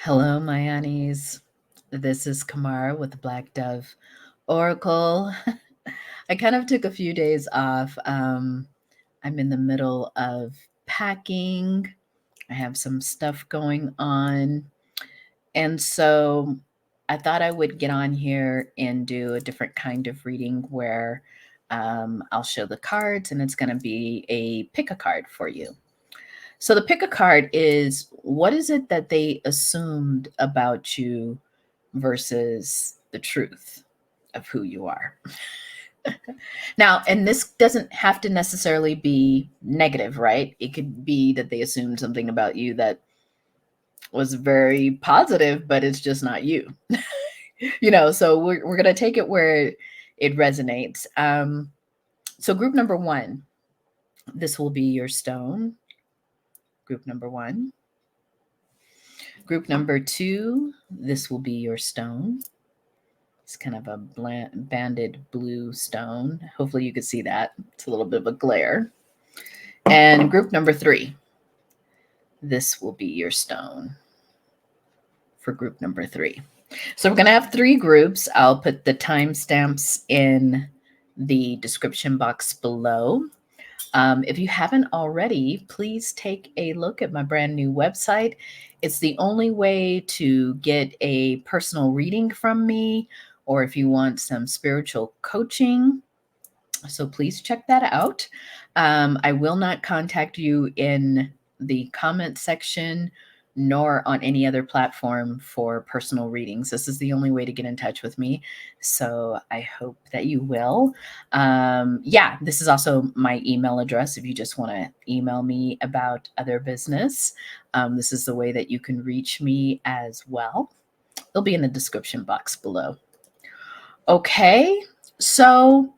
Hello, my Annies. This is Kamara with the Black Dove Oracle. I kind of took a few days off. I'm in the middle of packing. I have some stuff going on. And so I thought I would get on here and do a different kind of reading where I'll show the cards and it's going to be a pick a card for you. So the pick a card is, what is it that they assumed about you versus the truth of who you are? Now, and this doesn't have to necessarily be negative, right? It could be that they assumed something about you that was very positive, but it's just not you. So we're going to take it where it resonates. So group number one, this will be your stone. Group number one. Group number two, this will be your stone. It's kind of a banded blue stone. Hopefully you could see that. It's a little bit of a glare. And group number three, this will be your stone for group number three. So we're going to have three groups. I'll put the timestamps in the description box below. If you haven't already, please take a look at my brand new website. It's the only way to get a personal reading from me, or if you want some spiritual coaching. So please check that out. I will not contact you in the comment section nor on any other platform for personal readings. This is the only way to get in touch with me. So I hope that you will. This is also my email address if you just want to email me about other business. This is the way that you can reach me as well. It'll be in the description box below. Okay, so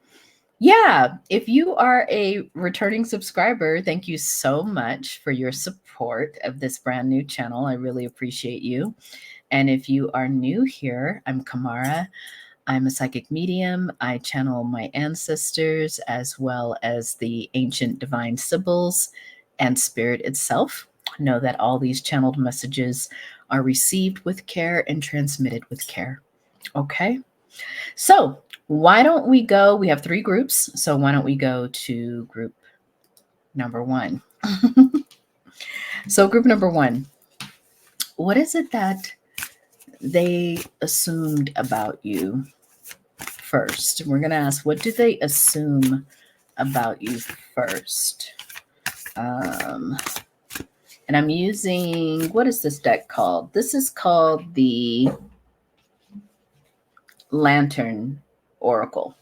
if you are a returning subscriber, thank you so much for your support of this brand new channel. I really appreciate you. And if you are new here, I'm Kamara. I'm a psychic medium. I channel my ancestors as well as the ancient Divine Sibyls and Spirit itself. Know that all these channeled messages are received with care and transmitted with care. Okay? So why don't we go? We have three groups. So why don't we go to group number one? So group number one, what is it that they assumed about you first? We're going to ask, what do they assume about you first? And I'm using, what is this deck called? This is called the Lantern Oracle.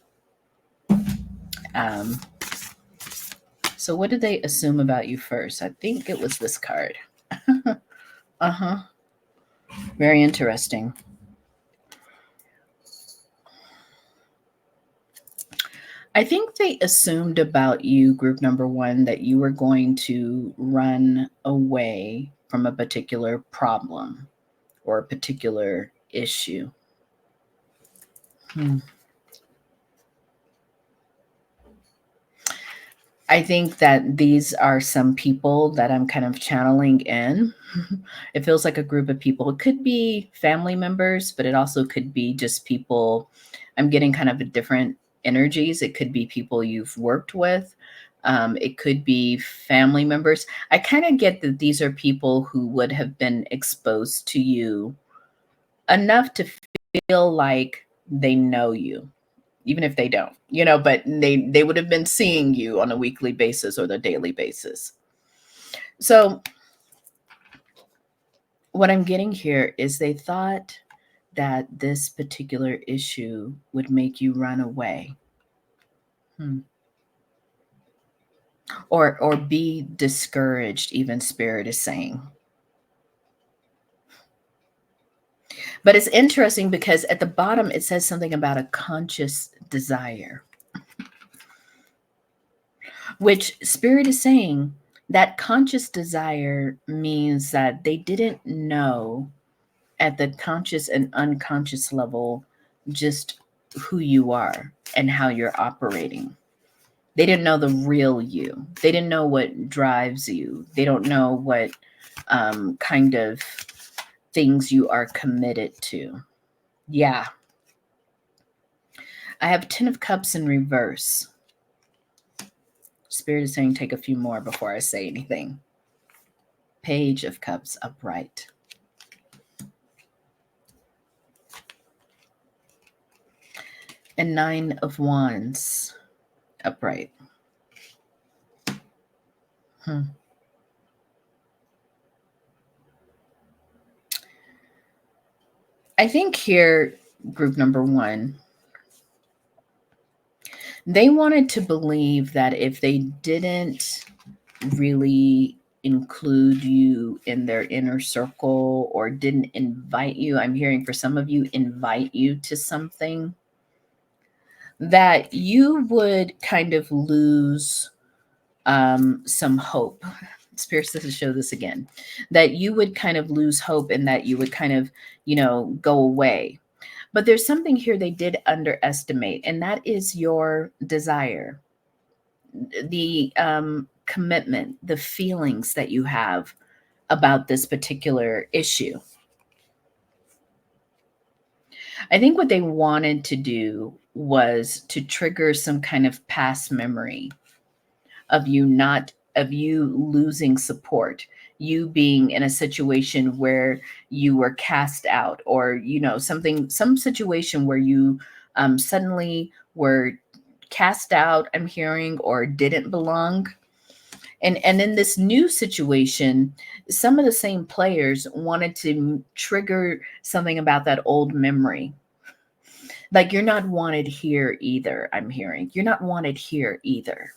So what did they assume about you first? I think it was this card. Very interesting. I think they assumed about you, group number one, that you were going to run away from a particular problem or a particular issue. I think that these are some people that I'm kind of channeling in. It feels like a group of people. It could be family members, but it also could be just people. I'm getting kind of different energies. It could be people you've worked with. It could be family members. I kind of get that these are people who would have been exposed to you enough to feel like they know you, even if they don't, but they would have been seeing you on a weekly basis or the daily basis. So what I'm getting here is they thought that this particular issue would make you run away. Or be discouraged, even Spirit is saying. But it's interesting because at the bottom it says something about a conscious desire, which Spirit is saying that conscious desire means that they didn't know at the conscious and unconscious level just who you are and how you're operating. They didn't know the real you. They didn't know what drives you. They don't know what kind of things you are committed to. Yeah. I have 10 of Cups in reverse. Spirit is saying take a few more before I say anything. Page of Cups upright. And 9 of Wands upright. I think here, group number 1, they wanted to believe that if they didn't really include you in their inner circle or didn't invite you, I'm hearing for some of you, invite you to something, that you would kind of lose some hope. Spirit says to show this again, that you would kind of lose hope and that you would kind of, go away. But there's something here they did underestimate, and that is your desire, the commitment, the feelings that you have about this particular issue. I think what they wanted to do was to trigger some kind of past memory of you losing support, you being in a situation where you were cast out, or some situation where you suddenly were cast out, I'm hearing, or didn't belong. And in this new situation, some of the same players wanted to trigger something about that old memory. Like, you're not wanted here either, I'm hearing. You're not wanted here either.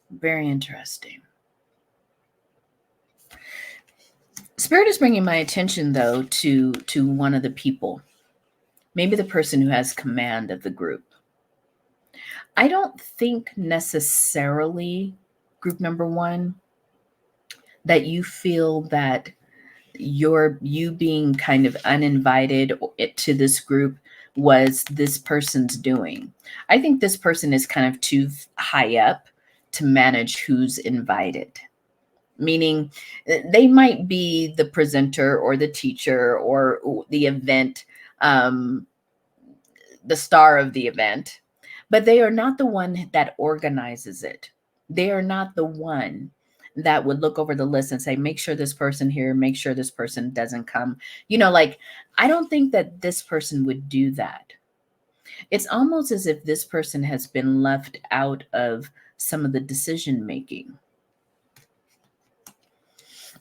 Very interesting. Spirit is bringing my attention, though, to one of the people, maybe the person who has command of the group. I don't think necessarily, group number 1, that you feel that you being kind of uninvited to this group was this person's doing. I think this person is kind of too high up to manage who's invited. Meaning they might be the presenter or the teacher or the event, the star of the event, but they are not the one that organizes it. They are not the one that would look over the list and say, make sure this person here, make sure this person doesn't come. I don't think that this person would do that. It's almost as if this person has been left out of some of the decision making.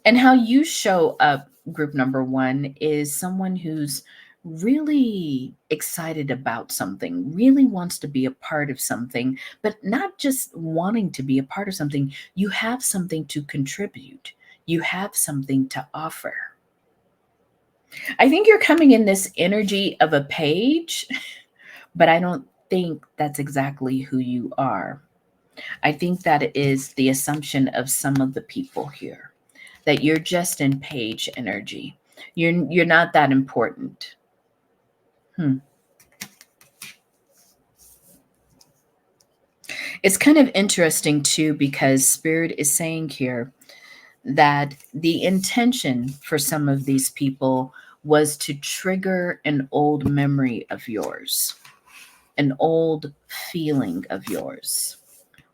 And how you show up, group number 1, is someone who's really excited about something, really wants to be a part of something, but not just wanting to be a part of something. You have something to contribute. You have something to offer. I think you're coming in this energy of a page, but I don't think that's exactly who you are. I think that is the assumption of some of the people here, that you're just in page energy. You're not that important. It's kind of interesting too, because Spirit is saying here that the intention for some of these people was to trigger an old memory of yours, an old feeling of yours,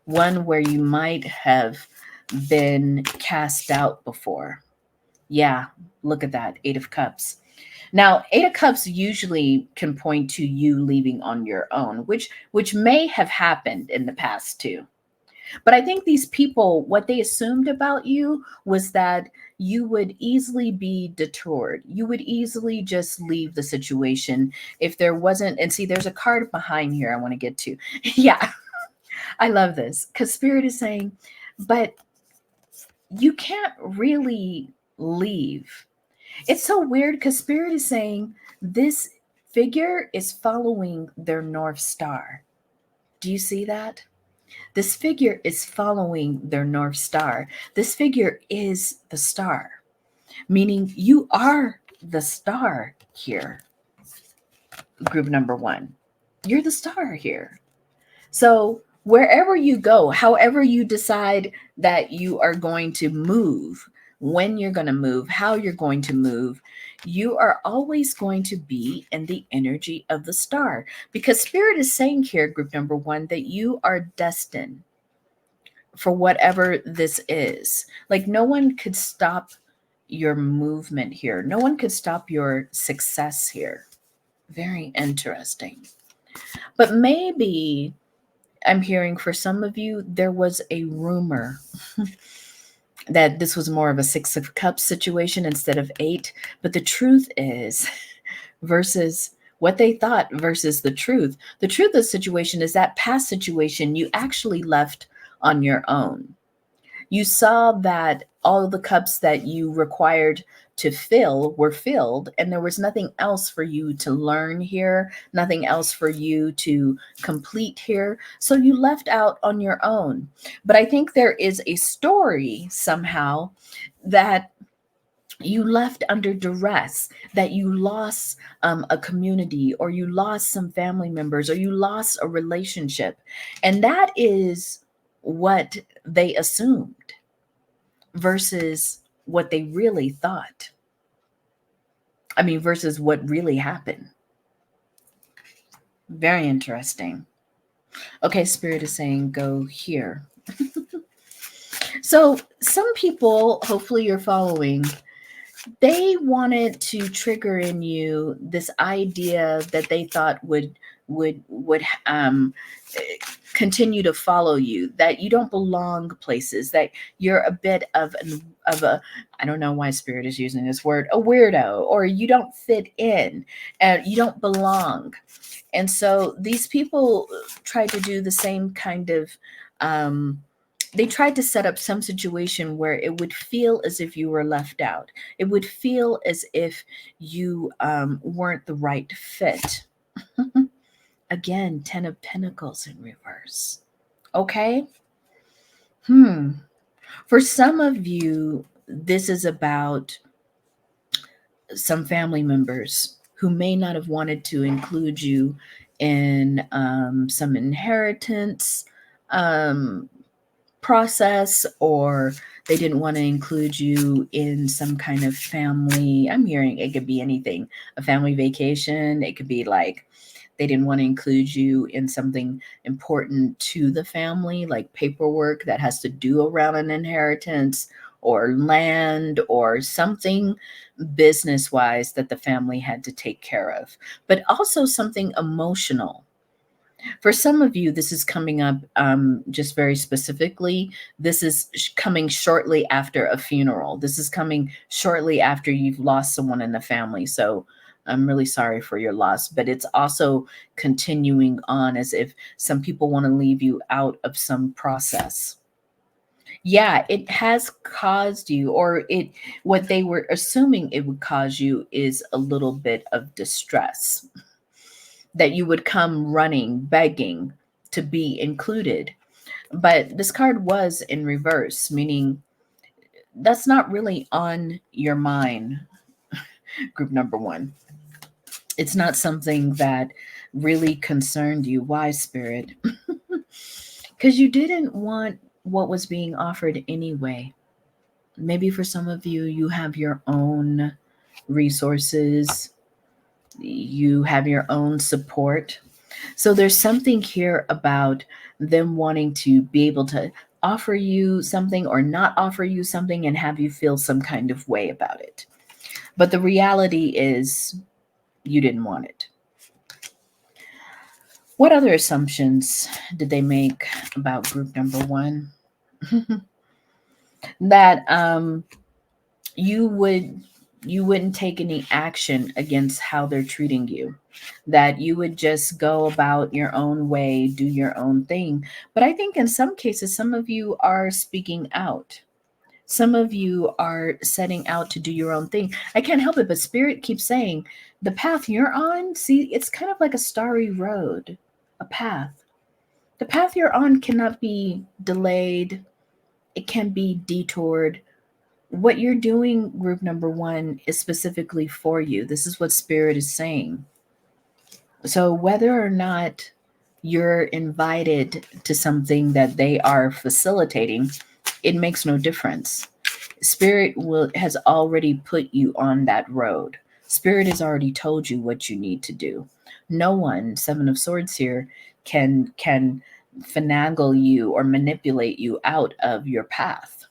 one where you might have been cast out before. Yeah, look at that, 8 of Cups. Now, 8 of Cups usually can point to you leaving on your own, which may have happened in the past too. But I think these people, what they assumed about you was that you would easily be deterred. You would easily just leave the situation if there wasn't. And see, there's a card behind here I want to get to. Yeah, I love this, because Spirit is saying, but you can't really leave. It's so weird, because Spirit is saying this figure is following their North Star. Do you see that? This figure is following their North Star. This figure is the star, meaning you are the star here. Group number 1, you're the star here. So wherever you go, however you decide that you are going to move, when you're going to move, how you're going to move, you are always going to be in the energy of the star. Because Spirit is saying here, group number one, that you are destined for whatever this is. Like, no one could stop your movement here, no one could stop your success here. Very interesting. But maybe I'm hearing for some of you, there was a rumor that this was more of a Six of Cups situation instead of eight. But the truth is, versus what they thought versus the truth of the situation is that past situation you actually left on your own. You saw that all of the cups that you required to fill were filled, and there was nothing else for you to learn here, nothing else for you to complete here. So you left out on your own. But I think there is a story somehow that you left under duress, that you lost a community, or you lost some family members, or you lost a relationship. And that is what they assumed versus what they really thought. I mean, versus what really happened. Very interesting. Okay, Spirit is saying go here. So some people, hopefully you're following, they wanted to trigger in you this idea that they thought would continue to follow you, that you don't belong places, that you're a bit of a, I don't know why Spirit is using this word, a weirdo, or you don't fit in and you don't belong. And so these people tried to do the same kind of they tried to set up some situation where it would feel as if you were left out. It would feel as if you weren't the right fit. Again, 10 of Pentacles in reverse. Okay? For some of you, this is about some family members who may not have wanted to include you in some inheritance process, or they didn't want to include you in some kind of family. I'm hearing it could be anything, a family vacation. It could be like they didn't want to include you in something important to the family, like paperwork that has to do around an inheritance or land or something business wise that the family had to take care of, but also something emotional. For some of you, this is coming up just very specifically. This is coming shortly after a funeral. This is coming shortly after you've lost someone in the family. So I'm really sorry for your loss, but it's also continuing on as if some people want to leave you out of some process. Yeah, it has caused you, or what they were assuming it would cause you is a little bit of distress, that you would come running, begging to be included. But this card was in reverse, meaning that's not really on your mind, group number one. It's not something that really concerned you. Why, Spirit? Because you didn't want what was being offered anyway. Maybe for some of you, you have your own resources, you have your own support. So there's something here about them wanting to be able to offer you something or not offer you something and have you feel some kind of way about it. But the reality is you didn't want it. What other assumptions did they make about group number one? That you wouldn't take any action against how they're treating you, that you would just go about your own way, do your own thing. But I think in some cases, some of you are speaking out. Some of you are setting out to do your own thing. I can't help it, but Spirit keeps saying the path you're on, see, it's kind of like a starry road, a path. The path you're on cannot be delayed. It can be detoured. What you're doing, group number one, is specifically for you. This is what Spirit is saying. So whether or not you're invited to something that they are facilitating, it makes no difference. Spirit has already put you on that road. Spirit has already told you what you need to do. No one, Seven of Swords here, can finagle you or manipulate you out of your path.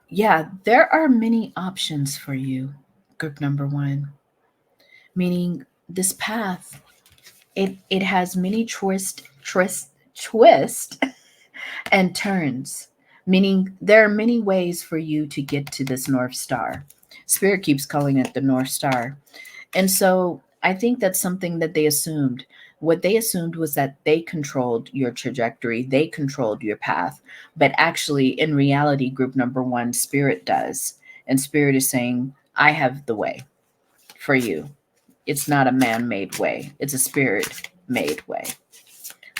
Yeah, there are many options for you, group number one. Meaning this path, it has many twist and turns, meaning there are many ways for you to get to this North Star. Spirit keeps calling it the North Star. And so I think that's something that they assumed. What they assumed was that they controlled your trajectory, they controlled your path. But actually, in reality, group number one, Spirit does. And Spirit is saying, I have the way for you. It's not a man made way, it's a spirit made way.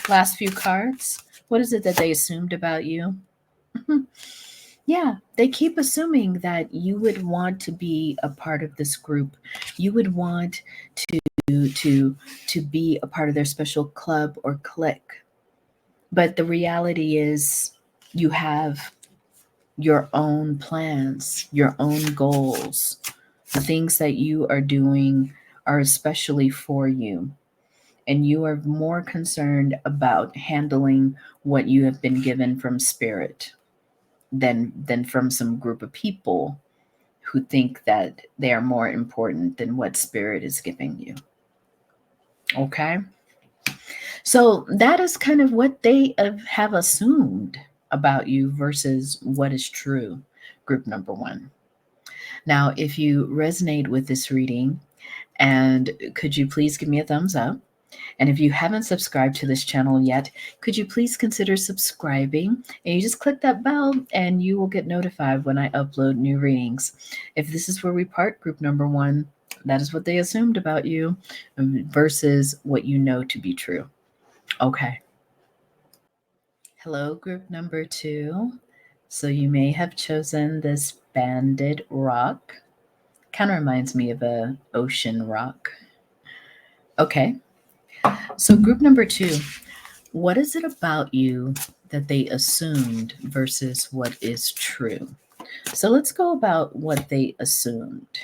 Last few cards. What is it that they assumed about you? Yeah, they keep assuming that you would want to be a part of this group. You would want to be a part of their special club or clique. But the reality is you have your own plans, your own goals. The things that you are doing are especially for you. And you are more concerned about handling what you have been given from spirit than from some group of people who think that they are more important than what spirit is giving you. Okay? So that is kind of what they have assumed about you versus what is true, group number one. Now, if you resonate with this reading, and could you please give me a thumbs up? And if you haven't subscribed to this channel yet, could you please consider subscribing? And you just click that bell and you will get notified when I upload new readings. If this is where we part, group number one, that is what they assumed about you versus what you know to be true. Okay. Hello, group number two. So you may have chosen this banded rock. Kind of reminds me of a ocean rock. Okay. So group number two, what is it about you that they assumed versus what is true? So let's go about what they assumed.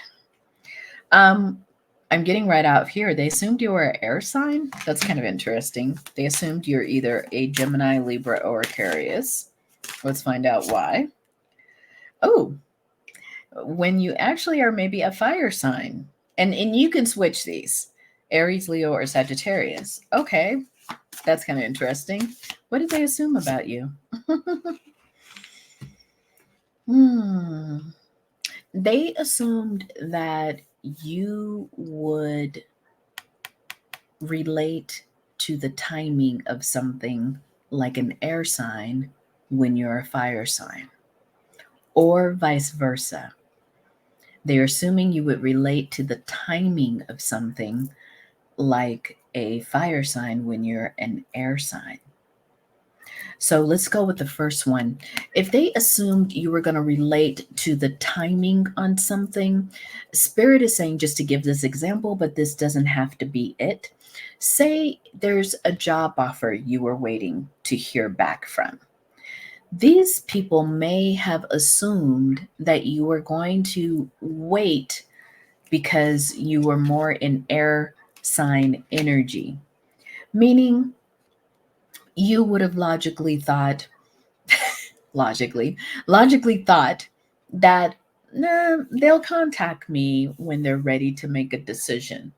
I'm getting right out here. They assumed you were an air sign. That's kind of interesting. They assumed you're either a Gemini, Libra, or Aquarius. Let's find out why. Oh, when you actually are maybe a fire sign. And you can switch these. Aries, Leo, or Sagittarius. Okay, that's kind of interesting. What did they assume about you? They assumed that you would relate to the timing of something like an air sign when you're a fire sign, or vice versa. They're assuming you would relate to the timing of something like a fire sign when you're an air sign. So let's go with the first one. If they assumed you were going to relate to the timing on something, Spirit is saying, just to give this example, but this doesn't have to be it. Say there's a job offer you were waiting to hear back from. These people may have assumed that you were going to wait because you were more in air sign energy, meaning you would have logically thought that they'll contact me when they're ready to make a decision.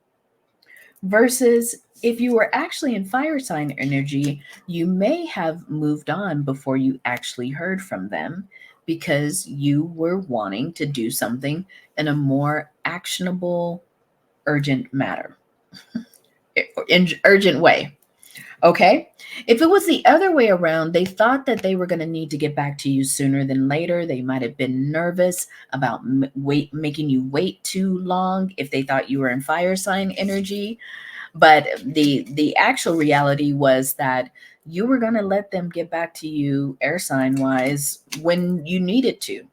Versus if you were actually in fire sign energy, you may have moved on before you actually heard from them because you were wanting to do something in a more actionable, urgent matter, in urgent way. Okay. If it was the other way around, they thought that they were going to need to get back to you sooner than later. They might have been nervous about making you wait too long if they thought you were in fire sign energy. But the actual reality was that you were going to let them get back to you air sign wise when you needed to.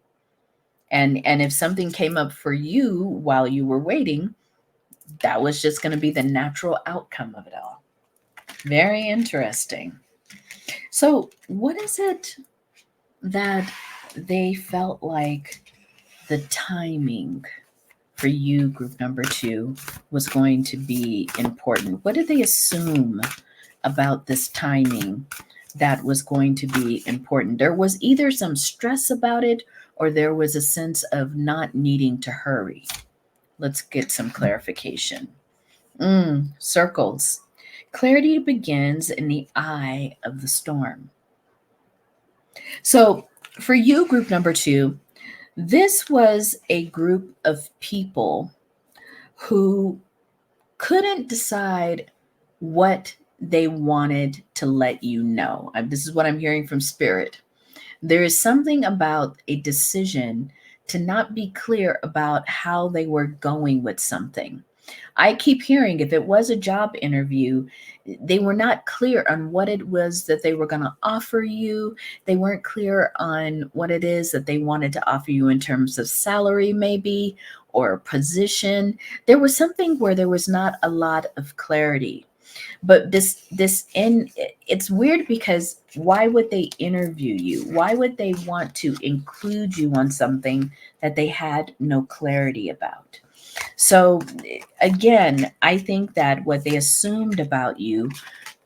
And if something came up for you while you were waiting, that was just going to be the natural outcome of it all. Very interesting. So, what is it that they felt like the timing for you, group number two, was going to be important? What did they assume about this timing that was going to be important? There was either some stress about it or there was a sense of not needing to hurry. Let's get some clarification. Circles. Clarity begins in the eye of the storm. So, for you, group number two, this was a group of people who couldn't decide what they wanted to let you know. This is what I'm hearing from Spirit. There is something about a decision to not be clear about how they were going with something. I keep hearing if it was a job interview, they were not clear on what it was that they were going to offer you. They weren't clear on what it is that they wanted to offer you in terms of salary, maybe, or position. There was something where there was not a lot of clarity. But it's weird because why would they interview you? Why would they want to include you on something that they had no clarity about? So, again, I think that what they assumed about you,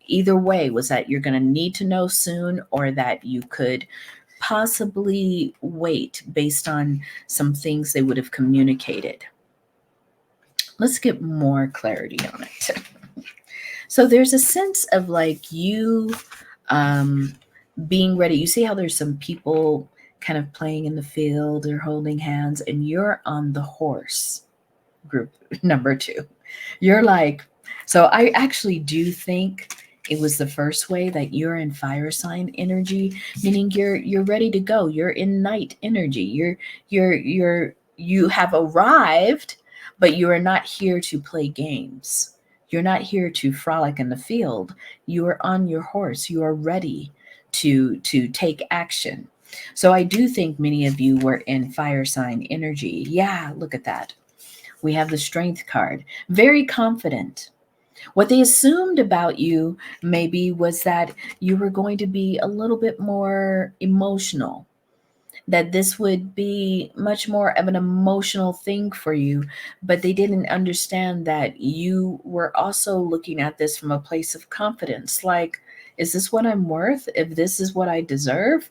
either way, was that you're going to need to know soon or that you could possibly wait based on some things they would have communicated. Let's get more clarity on it. So, there's a sense of like you um, being ready. You see how there's some people kind of playing in the field or holding hands, and you're on the horse, group number two. You're like, so I actually do think it was the first way that you're in fire sign energy, meaning you're ready to go. You're in night energy. You have arrived, but you are not here to play games. You're not here to frolic in the field. You are on your horse. You are ready to take action. So I do think many of you were in fire sign energy. Yeah, look at that. We have the strength card. Very confident. What they assumed about you maybe was that you were going to be a little bit more emotional, that this would be much more of an emotional thing for you, but they didn't understand that you were also looking at this from a place of confidence. Like, is this what I'm worth? If this is what I deserve?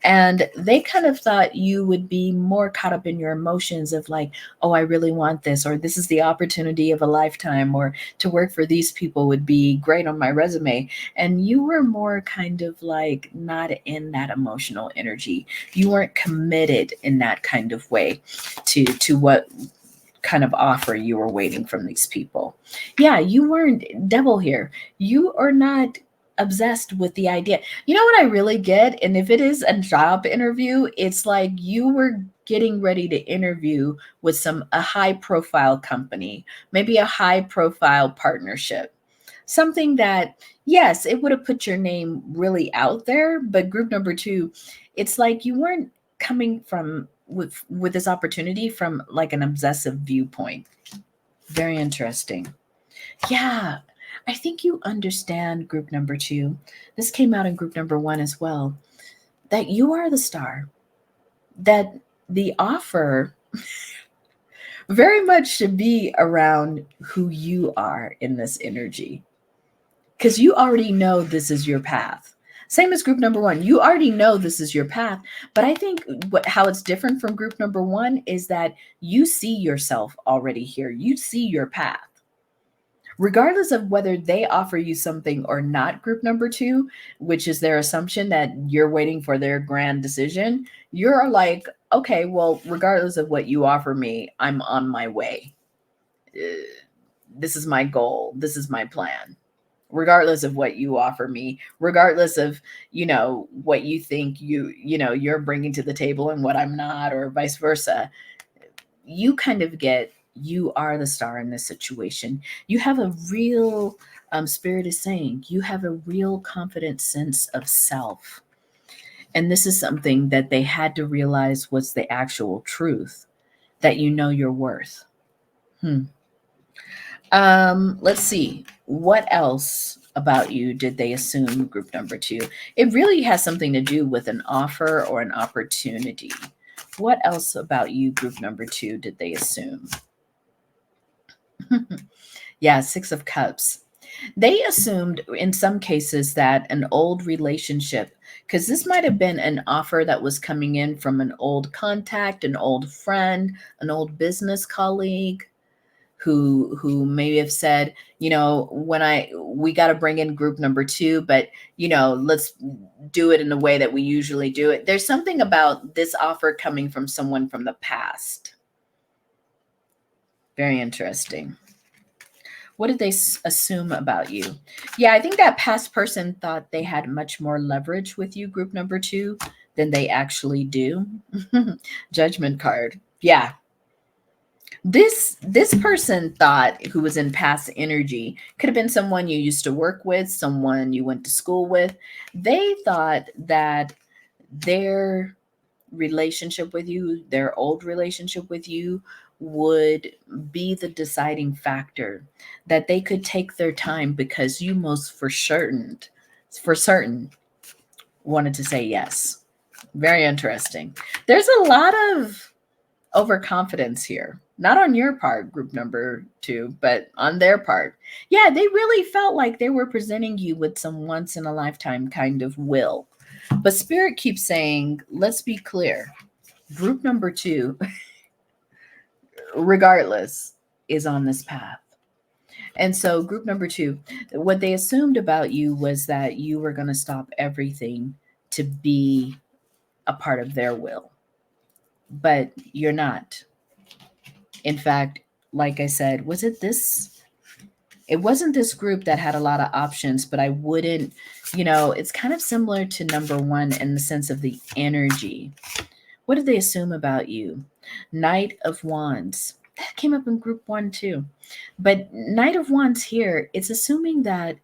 And they kind of thought you would be more caught up in your emotions of like, oh, I really want this, or this is the opportunity of a lifetime, or to work for these people would be great on my resume. And you were more kind of like not in that emotional energy. You weren't committed in that kind of way to what kind of offer you were waiting from these people. Yeah, you weren't devil here. You are not obsessed with the idea. You know what I really get? And if it is a job interview, it's like you were getting ready to interview with a high profile company, maybe a high profile partnership. Something that, yes, it would have put your name really out there, but group number two, it's like you weren't coming from with this opportunity from like an obsessive viewpoint. Very interesting. Yeah, I think you understand group number two. This came out in group number one as well. That you are the star. That the offer very much should be around who you are in this energy. Because you already know this is your path. Same as group number one. You already know this is your path. But I think how it's different from group number one is that you see yourself already here. You see your path. Regardless of whether they offer you something or not, group number two, which is their assumption that you're waiting for their grand decision, you're like, okay, well, regardless of what you offer me, I'm on my way. This is my goal. This is my plan. Regardless of what you offer me, regardless of what you think you're bringing to the table and what I'm not, or vice versa, you kind of get, you are the star in this situation. You have a real Spirit is saying you have a real confident sense of self, and this is something that they had to realize was the actual truth, that you know your worth. Let's see what else about you did they assume, group number 2? It really has something to do with an offer or an opportunity. What else about you, group number 2, did they assume? Yeah, 6 of Cups. They assumed in some cases that an old relationship, because this might have been an offer that was coming in from an old contact, an old friend, an old business colleague, who maybe have said, we got to bring in group number 2, but let's do it in the way that we usually do it. There's something about this offer coming from someone from the past. Very interesting. What did they assume about you? Yeah, I think that past person thought they had much more leverage with you, group number 2, than they actually do. Judgment card. Yeah. This person thought, who was in past energy, could have been someone you used to work with, someone you went to school with. They thought that their relationship with you, their old relationship with you, would be the deciding factor, that they could take their time because you most for certain wanted to say yes. Very interesting. There's a lot of overconfidence here. Not on your part, group number 2, but on their part. Yeah, they really felt like they were presenting you with some once in a lifetime kind of will. But Spirit keeps saying, let's be clear. Group number 2, regardless, is on this path. And so, group number 2, what they assumed about you was that you were going to stop everything to be a part of their will. But you're not. In fact, like I said, it wasn't this group that had a lot of options, but I wouldn't, it's kind of similar to number 1 in the sense of the energy. What did they assume about you? Knight of Wands. That came up in group 1 too. But Knight of Wands here, it's assuming that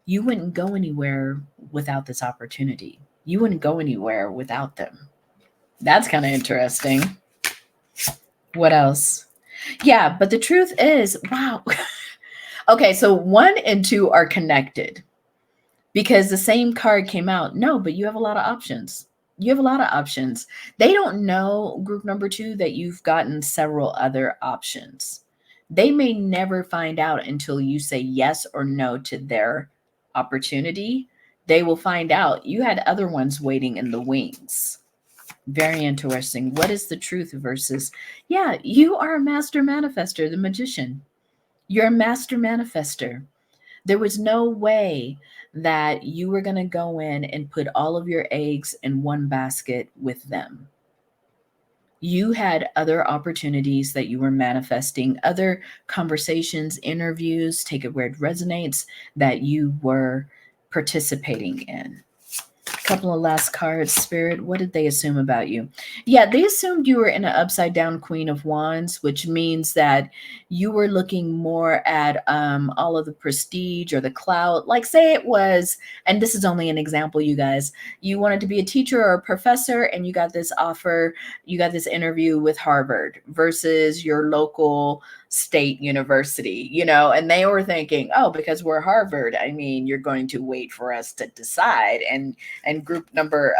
you wouldn't go anywhere without this opportunity. You wouldn't go anywhere without them. That's kind of interesting. What else? Yeah, but the truth is, wow. Okay, so 1 and 2 are connected because the same card came out. No, but you have a lot of options. You have a lot of options. They don't know, group number 2, that you've gotten several other options. They may never find out until you say yes or no to their opportunity. They will find out you had other ones waiting in the wings. Very interesting. What is the truth versus, yeah, you are a master manifester, the magician. You're a master manifester. There was no way that you were going to go in and put all of your eggs in one basket with them. You had other opportunities that you were manifesting, other conversations, interviews, take it where it resonates, that you were participating in. Couple of last cards, Spirit. What did they assume about you? Yeah, they assumed you were in an upside down Queen of Wands, which means that you were looking more at all of the prestige or the clout. Like, say it was, and this is only an example, you guys, you wanted to be a teacher or a professor and you got this offer, you got this interview with Harvard versus your local state university, and they were thinking, oh, because we're Harvard, I mean, you're going to wait for us to decide. And group number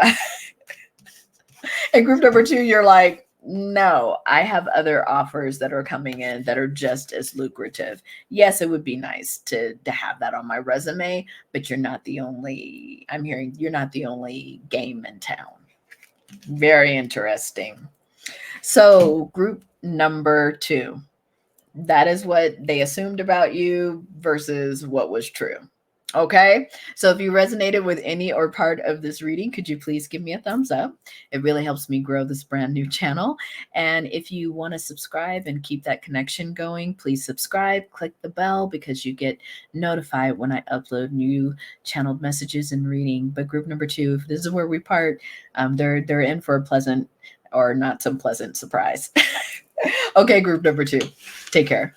and group number 2, you're like, no, I have other offers that are coming in that are just as lucrative. Yes, it would be nice to have that on my resume, but you're not the only game in town. Very interesting. So group number 2, that is what they assumed about you versus what was true. Okay, so if you resonated with any or part of this reading, could you please give me a thumbs up? It really helps me grow this brand new channel. And if you want to subscribe and keep that connection going, please subscribe, click the bell because you get notified when I upload new channeled messages and reading. But group number 2, if this is where we part, they're in for a pleasant or not so pleasant surprise. Okay, group number 2, take care.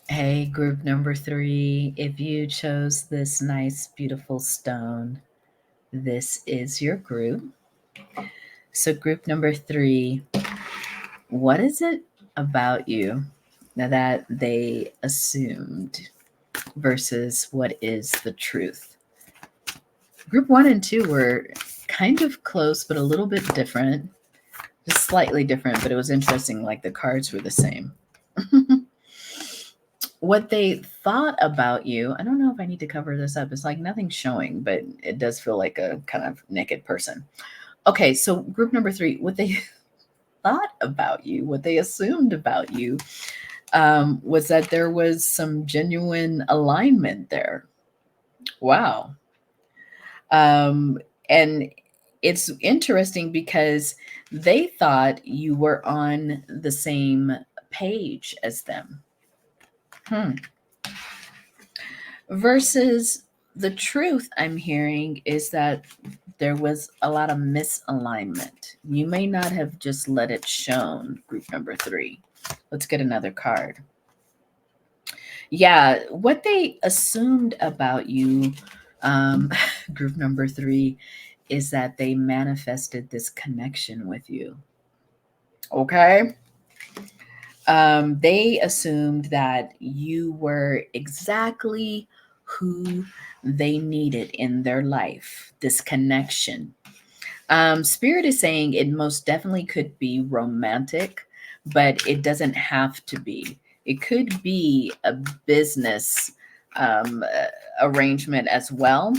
Hey, group number 3, if you chose this nice, beautiful stone, this is your group. So group number 3, what is it about you that they assumed? versus what is the truth. Group 1 and 2 were kind of close, but a little bit different, just slightly different, but it was interesting. Like the cards were the same. What they thought about you, I don't know if I need to cover this up. It's like nothing's showing, but it does feel like a kind of naked person. Okay, so group number 3, what they thought about you, what they assumed about you, was that there was some genuine alignment there. Wow. Um, and it's interesting because they thought you were on the same page as them. Versus the truth I'm hearing is that there was a lot of misalignment. You may not have just let it shown, group number 3. Let's get another card. Yeah, what they assumed about you, group number 3, is that they manifested this connection with you. Okay. They assumed that you were exactly who they needed in their life, this connection. Spirit is saying it most definitely could be romantic, but it doesn't have to be. It could be a business arrangement as well.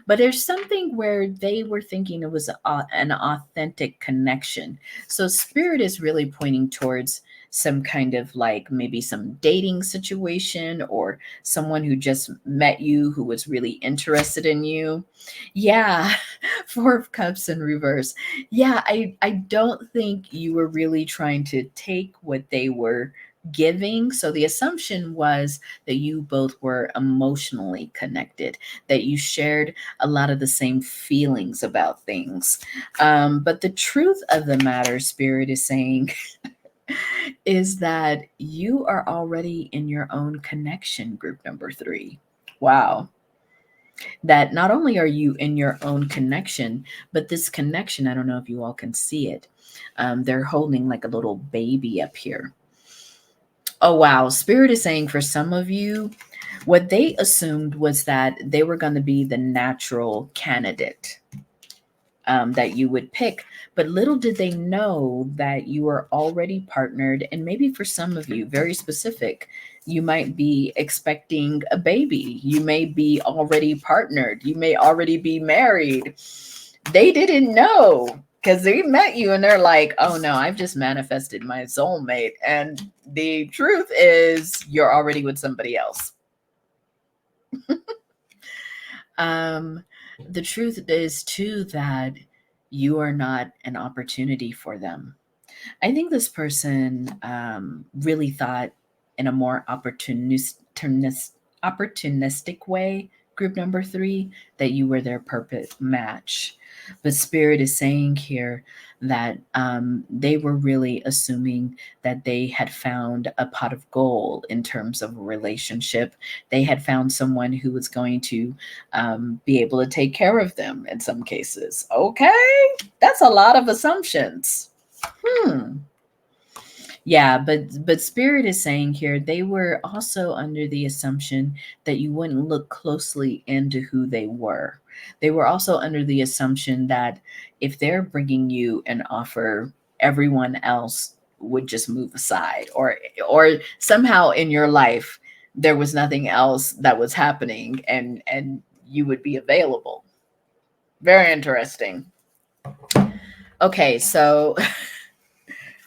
But there's something where they were thinking it was an authentic connection. So Spirit is really pointing towards some kind of like maybe some dating situation or someone who just met you who was really interested in you. Yeah, 4 of Cups in reverse. Yeah, I don't think you were really trying to take what they were giving. So the assumption was that you both were emotionally connected, that you shared a lot of the same feelings about things. But the truth of the matter, Spirit is saying, is that you are already in your own connection, group number 3. Wow. That not only are you in your own connection, but this connection, I don't know if you all can see it. They're holding like a little baby up here. Oh, wow. Spirit is saying for some of you, what they assumed was that they were going to be the natural candidate that you would pick. But little did they know that you are already partnered. And maybe for some of you, very specific, you might be expecting a baby. You may be already partnered. You may already be married. They didn't know because they met you and they're like, oh no, I've just manifested my soulmate. And the truth is, you're already with somebody else. The truth is too that you are not an opportunity for them. I think this person really thought in a more opportunistic way, group number 3, that you were their perfect match. But Spirit is saying here that they were really assuming that they had found a pot of gold in terms of a relationship. They had found someone who was going to be able to take care of them in some cases. Okay, that's a lot of assumptions. Yeah, but Spirit is saying here they were also under the assumption that you wouldn't look closely into who they were. They were also under the assumption that if they're bringing you an offer, everyone else would just move aside, or somehow in your life there was nothing else that was happening, and you would be available. Very interesting. Okay, so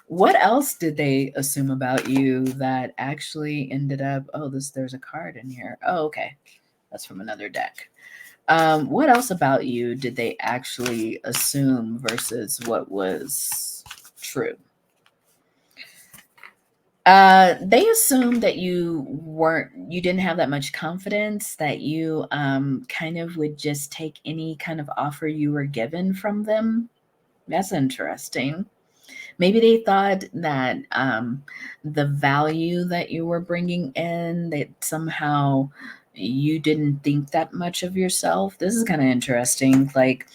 what else did they assume about you that actually ended up? Oh, there's a card in here. Oh, okay. That's from another deck. What else about you did they actually assume versus what was true? They assumed that you didn't have that much confidence, that you kind of would just take any kind of offer you were given from them. That's interesting. Maybe they thought that the value that you were bringing in, that somehow you didn't think that much of yourself. This is kind of interesting. Like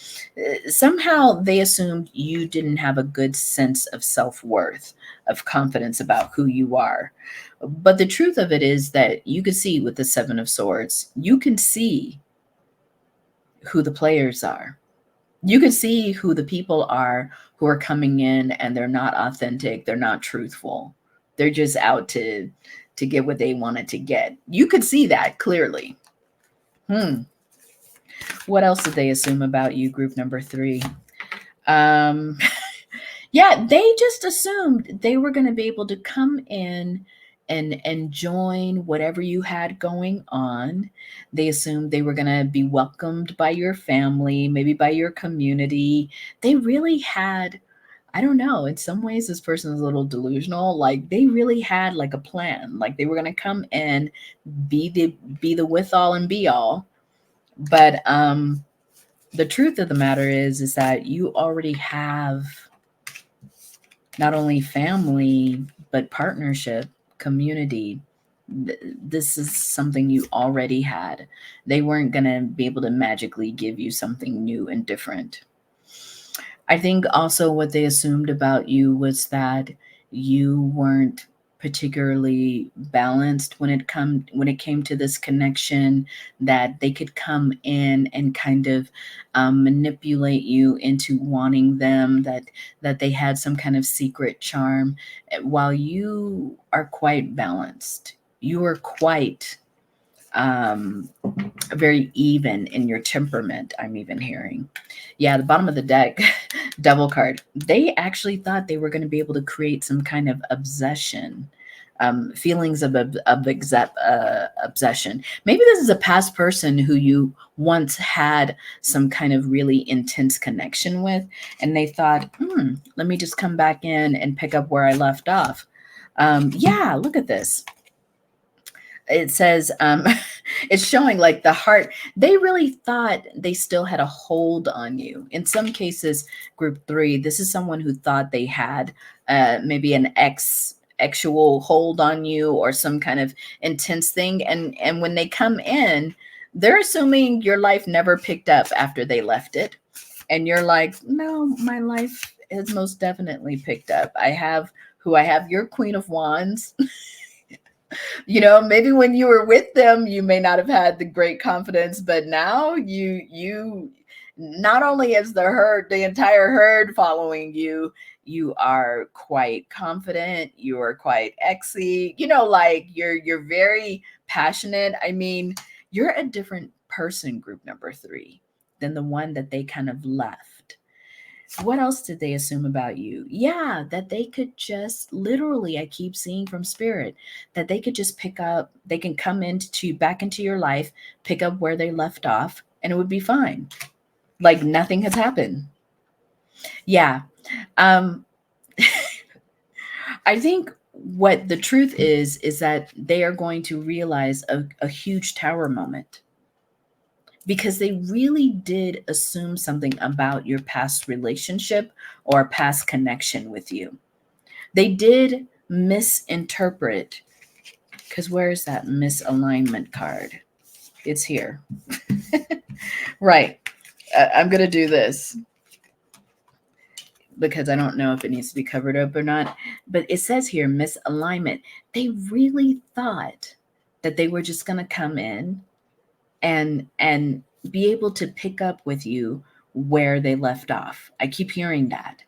somehow they assumed you didn't have a good sense of self-worth, of confidence about who you are. But the truth of it is that you can see with the Seven of Swords, you can see who the players are. You can see who the people are who are coming in and they're not authentic, they're not truthful. They're just out to get what they wanted to get. You could see that clearly. What else did they assume about you, group number 3? Um, yeah, they just assumed they were going to be able to come in and join whatever you had going on. They assumed they were going to be welcomed by your family, maybe by your community. They really had, I don't know, in some ways this person is a little delusional. Like they really had like a plan. Like they were going to come in, be the with all and be all. But the truth of the matter is that you already have not only family but partnership, community. This is something you already had. They weren't going to be able to magically give you something new and different. I think also what they assumed about you was that you weren't particularly balanced when it came to this connection, that they could come in and kind of manipulate you into wanting them, that they had some kind of secret charm, while you are quite balanced. You are quite very even in your temperament, I'm even hearing. Yeah, the bottom of the deck, devil card. They actually thought they were going to be able to create some kind of obsession, feelings of obsession. Maybe this is a past person who you once had some kind of really intense connection with, and they thought, let me just come back in and pick up where I left off. Yeah, look at this. It says it's showing like the heart. They really thought they still had a hold on you. In some cases, group 3, this is someone who thought they had maybe an actual hold on you or some kind of intense thing, and when they come in, they're assuming your life never picked up after they left it, and you're like, no, my life has most definitely picked up. I have your Queen of Wands. Maybe when you were with them you may not have had the great confidence, but now you not only is the entire herd following you, you are quite confident, you are quite exy, like you're very passionate. I mean, you're a different person, group number 3, than the one that they kind of left. What else did they assume about you? Yeah, that they could just literally, I keep seeing from spirit, that they could just they can come back into your life, pick up where they left off, and it would be fine. Like nothing has happened. Yeah. Um, I think what the truth is that they are going to realize a huge tower moment, because they really did assume something about your past relationship or past connection with you. They did misinterpret, because where's that misalignment card? It's here. Right. I'm going to do this because I don't know if it needs to be covered up or not. But it says here, misalignment. They really thought that they were just going to come in and be able to pick up with you where they left off. I keep hearing that.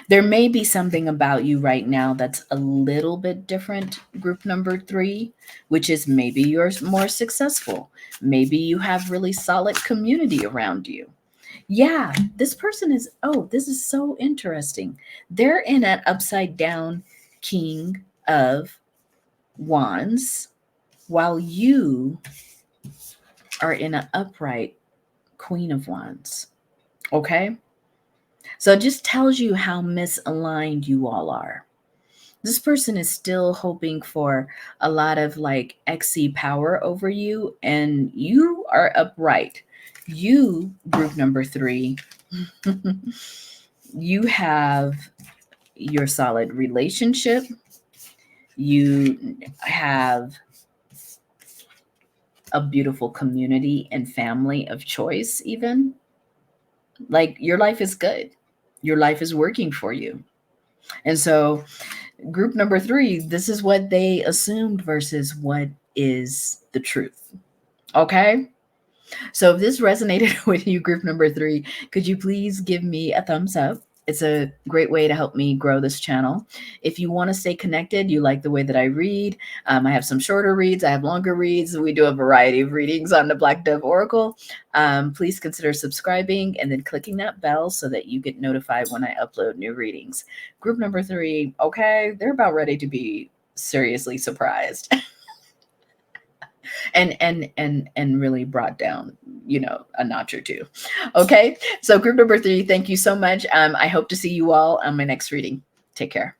There may be something about you right now that's a little bit different, group number 3, which is maybe you're more successful. Maybe you have really solid community around you. Yeah, this person is, this is so interesting. They're in an upside down King of Wands, while you are in an upright Queen of Wands. Okay? So it just tells you how misaligned you all are. This person is still hoping for a lot of like XC power over you, and you are upright. You, group number 3, you have your solid relationship. You have a beautiful community and family of choice, even. Like, your life is good, your life is working for you. And so, group number three, this is what they assumed versus what is the truth. Okay. So if this resonated with you, group number three, could you please give me a thumbs up? It's a great way to help me grow this channel. If you want to stay connected, you like the way that I read, I have some shorter reads, I have longer reads. We do a variety of readings on the Black Dove Oracle. Please consider subscribing and then clicking that bell so that you get notified when I upload new readings. Group number three, okay, they're about ready to be seriously surprised. and really brought down, a notch or two. Okay, so group number three, thank you so much. I hope to see you all on my next reading. Take care.